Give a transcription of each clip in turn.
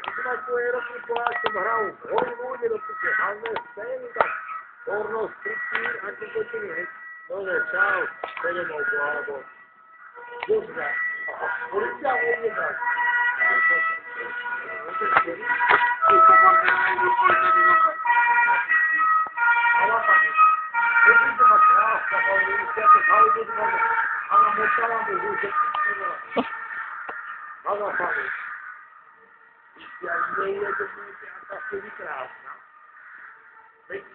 Máš tvoje roky povedať, som hral v Hollywoode do piče, hlavné scény, tak porno, stripty, ako počiny, hej. Dobre, čau, poďme po, alebo... Dobre, policia môže dať. Hvala pani, počujte ma kráska, ale vidíte, ako hlavy budu mať, ale močala mu zúčet, hvala pani. Ja nejednete, aká ste vykrásna. Veď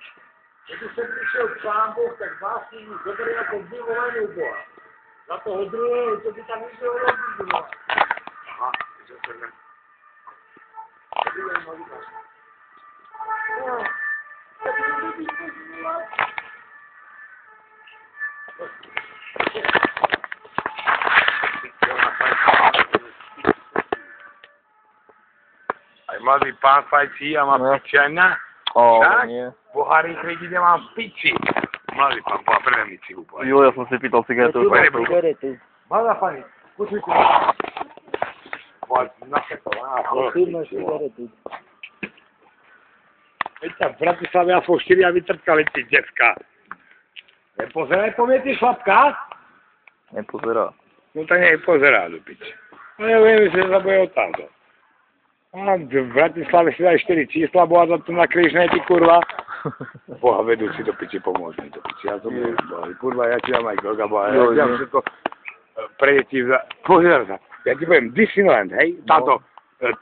keď som prišiel k Pán Boh, tak vás mi zoberie ako milovaniu Boha. Za toho druhého, čo by tam niečo robí, Boha. Aha, že sa ne. Dobrý deň, mladý pán. No, tak mi budeš pozvívať. Aj mladý pán fajčí a má pičania. Tak? Bohárik lidí nemám piči. Mladý pán, prvé mi cigu povedať. Jo, ja som si pýtal cigaretu. Mladá pani, počujte. Naše to, Veď sa v Bratislave aspoň 4 vytrtkali tí decka. Nepozeraj po mne, ty šlapka? Nepozerá. No tak nech pozerá do piči. No ja viem, že sa bude otázať. A v Bratislave si daj 4 čísla, boha za to na krížnej, ty kurva. Boha, vedúci do piči, pomôž mi do piči. Ja som kurva, ja ti dám aj koľka, boha, ja ti dám všetko pre deti. Pozeraj sa, ja ti poviem, Disneyland, hej, táto,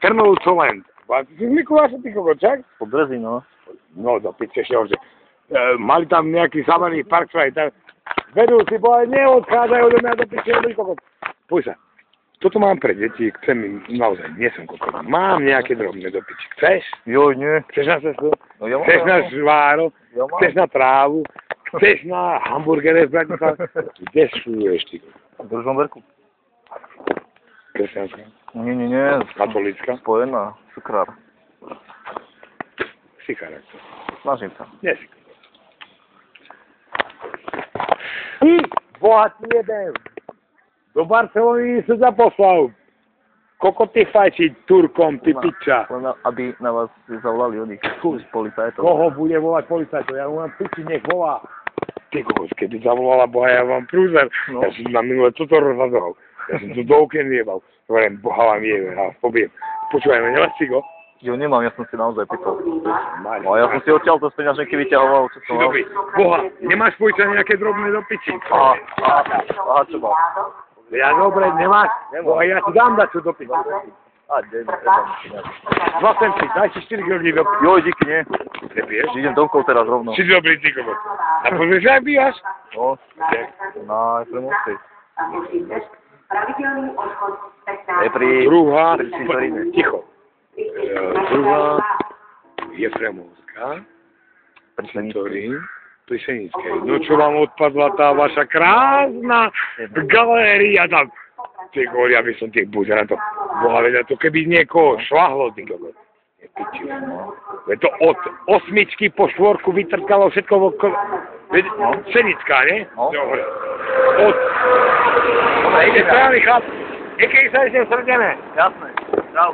Trnovúcoland. Ty si Mikuláša, ty kokočak? Po Brezi, no. No, do piči, ešte horšie. Mali tam nejaký zámerný park, tam vedúci, boha, neodchádzajú do mňa do piči, ty kokot. Poj sa. Toto mám pre deti, chcem naozaj, nie som kokot. Mám nejaké drobné do piči. Chceš? Jo, nie. Chceš na cestu? No, ja mám. Chceš na žváro? Ja mám. Chceš na trávu? Chceš na hamburgere v Bratislave? Kde šľuješ, ty? V Ružomberku. Kresťanská? Nie. Katolícka? Spojená. Cukrár. Si charakter. Snažím sa. Nie si. Bohatý jeden. Do Barcelony som ťa poslal. Koko ty fajčiť Turkom, ty piča. Aby na vás zavolali od nich policajtov. Koho bude volať policajtov? Ja mám piči, nech volá. Ty kokos, keby zavolala Boha, ja mám prúzer. No. Ja som na minule toto rozhadoval. Ja som tu do okien jebal. Hovorím, Boha vám jebe, ja vás pobiem. Počúvaj, nemáš cigo? Jo, nemám, ja som si naozaj pýtal. No, ja som si odtiaľ to z peňaženky vyťahoval, čo som mal. Boha, nemáš policajt nejaké drobné do piči? Aha, čo mal? Ja dobre, nemáš? Boha, ja ti dám dať čo do piči. Zlatem si, daj si 4 kroky do piči. Jo, díky, nie. Nepiješ? Idem domkov teraz rovno. Si dobrý, ty kokot. A pozrieš, jak bývaš? No, na Premoste. Druhá, Cintoríne. ticho. Druhá Jefremovská, Cintorín, pri Senickej. No čo vám odpadla tá vaša krásna galéria tam. Ty goli, aby som tých buď to boha vedel, to keby niekoho švahlo, ty kokot. Je to od 8 po 4 vytrkalo všetko okolo. Senická, nie? Dobre. Dobre, ide správny chlap. Niekedy sa ešte srdeme. Jasné. Čau.